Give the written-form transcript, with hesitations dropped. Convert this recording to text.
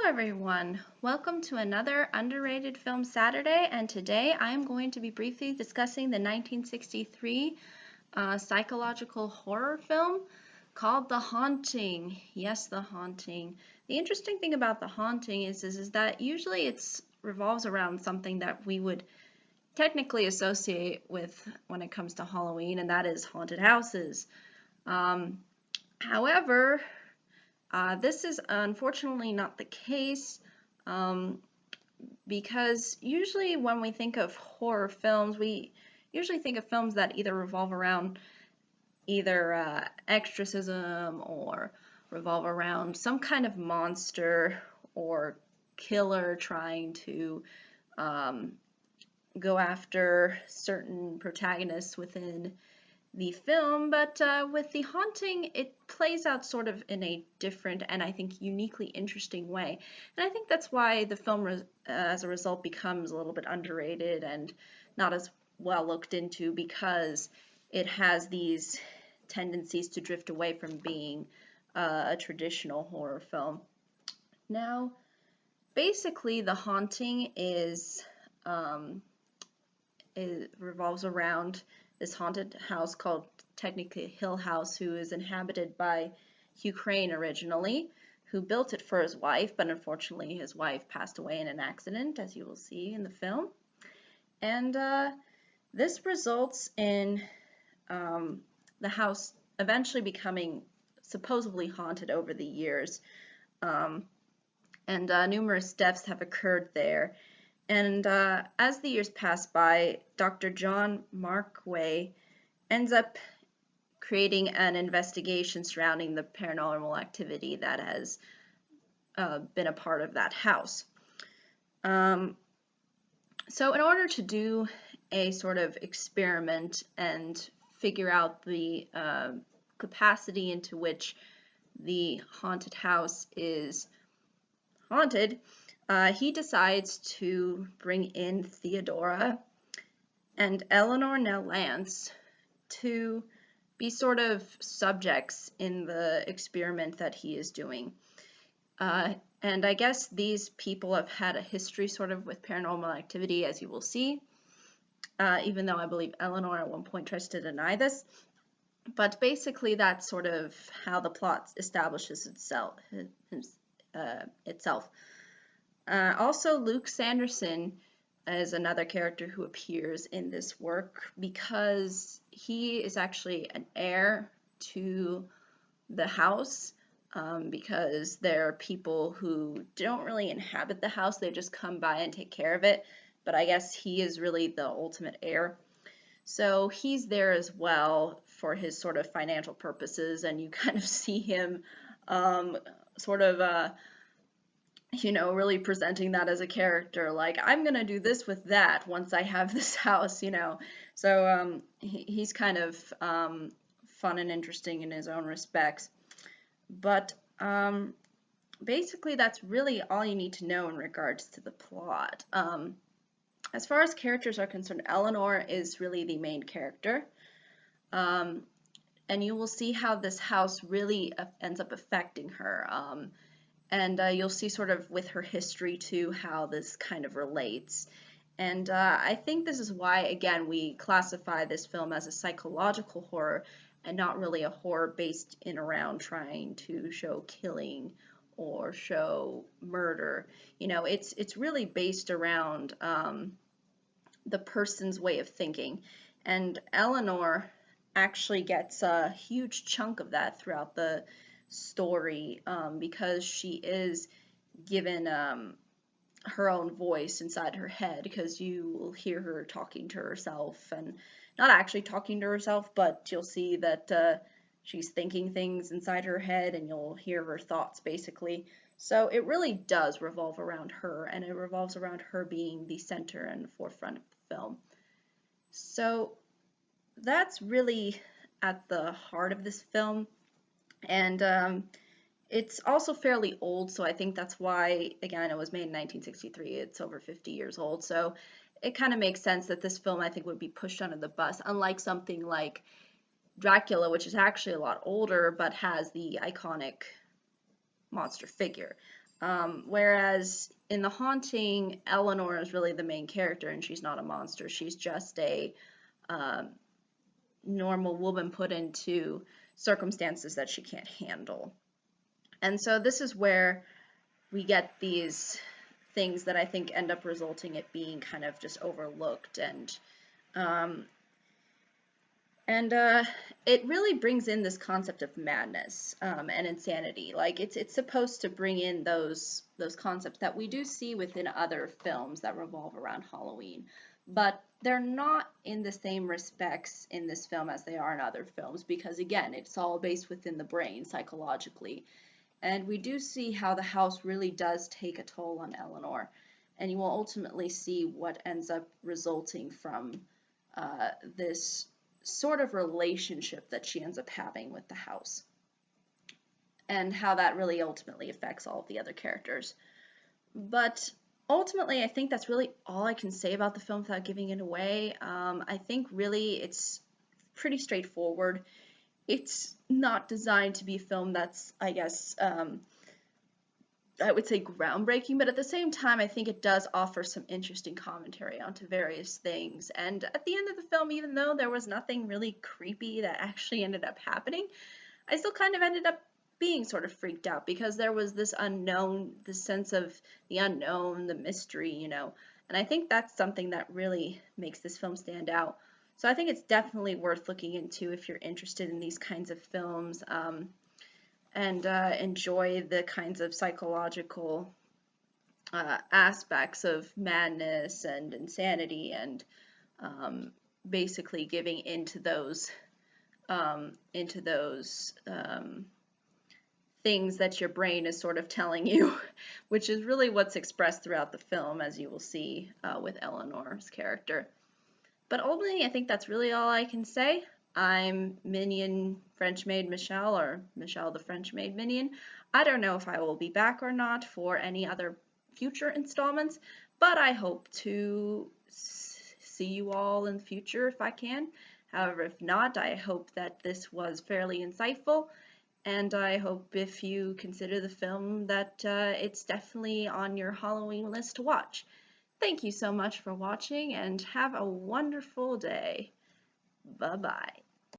Everyone, welcome to another Underrated Film Saturday, and today I am going to be briefly discussing the 1963 psychological horror film called The Haunting. Yes, The Haunting. The interesting thing about The Haunting is that usually it revolves around something that we would technically associate with when it comes to Halloween, and that is haunted houses. However, this is unfortunately not the case because usually when we think of horror films, we usually think of films that either revolve around either exorcism or revolve around some kind of monster or killer trying to go after certain protagonists within the film, but with The Haunting, it plays out sort of in a different and I think uniquely interesting way. And I think that's why the film, as a result, becomes a little bit underrated and not as well looked into, because it has these tendencies to drift away from being a traditional horror film. Now, basically, The Haunting it revolves around this haunted house called technically Hill House, who is inhabited by Hugh Crane originally, who built it for his wife, but unfortunately his wife passed away in an accident, as you will see in the film. And this results in the house eventually becoming supposedly haunted over the years. And numerous deaths have occurred there. And as the years pass by, Dr. John Markway ends up creating an investigation surrounding the paranormal activity that has been a part of that house. So in order to do a sort of experiment and figure out the capacity into which the haunted house is haunted, he decides to bring in Theodora and Eleanor Nell Lance to be sort of subjects in the experiment that he is doing. And I guess these people have had a history sort of with paranormal activity, as you will see, even though I believe Eleanor at one point tries to deny this. But basically that's sort of how the plot establishes itself. Also, Luke Sanderson is another character who appears in this work because he is actually an heir to the house, because there are people who don't really inhabit the house, they just come by and take care of it, but I guess he is really the ultimate heir. So he's there as well for his sort of financial purposes, and you kind of see him sort of really presenting that as a character, like, I'm gonna do this with that once I have this house, So he's kind of fun and interesting in his own respects. But basically that's really all you need to know in regards to the plot. As far as characters are concerned, Eleanor is really the main character. And you will see how this house really ends up affecting her. And you'll see sort of with her history too how this kind of relates. And I think this is why, again, we classify this film as a psychological horror and not really a horror based in around trying to show killing or show murder. It's really based around the person's way of thinking. And Eleanor actually gets a huge chunk of that throughout the story, because she is given her own voice inside her head, because you will hear her talking to herself, and not actually talking to herself, but you'll see that she's thinking things inside her head, and you'll hear her thoughts basically. So it really does revolve around her, and it revolves around her being the center and forefront of the film. So that's really at the heart of this film. And it's also fairly old, so I think that's why, again, it was made in 1963. It's over 50 years old, so it kind of makes sense that this film, I think, would be pushed under the bus, unlike something like Dracula, which is actually a lot older, but has the iconic monster figure. Whereas in The Haunting, Eleanor is really the main character, and she's not a monster. She's just a um, normal woman put into circumstances that she can't handle. And so this is where we get these things that I think end up resulting it being kind of just overlooked, um, and it really brings in this concept of madness and insanity. Like it's supposed to bring in those concepts that we do see within other films that revolve around Halloween, but they're not in the same respects in this film as they are in other films, because again, it's all based within the brain psychologically. And we do see how the house really does take a toll on Eleanor, and you will ultimately see what ends up resulting from this sort of relationship that she ends up having with the house, and how that really ultimately affects all of the other characters. But ultimately, I think that's really all I can say about the film without giving it away. I think really it's pretty straightforward. It's not designed to be a film that's, I guess, I would say groundbreaking, but at the same time, I think it does offer some interesting commentary onto various things. And at the end of the film, even though there was nothing really creepy that actually ended up happening, I still kind of ended up being sort of freaked out, because there was this unknown, this sense of the unknown, the mystery, and I think that's something that really makes this film stand out. So I think it's definitely worth looking into if you're interested in these kinds of films. And enjoy the kinds of psychological aspects of madness and insanity, and basically giving into those things that your brain is sort of telling you, which is really what's expressed throughout the film, as you will see with Eleanor's character. But ultimately, I think that's really all I can say. I'm Minion French Maid Michelle, or Michelle the French Maid Minion. I don't know if I will be back or not for any other future installments, but I hope to see you all in the future if I can. However, if not, I hope that this was fairly insightful, and I hope if you consider the film that it's definitely on your Halloween list to watch. Thank you so much for watching, and have a wonderful day. Bye-bye.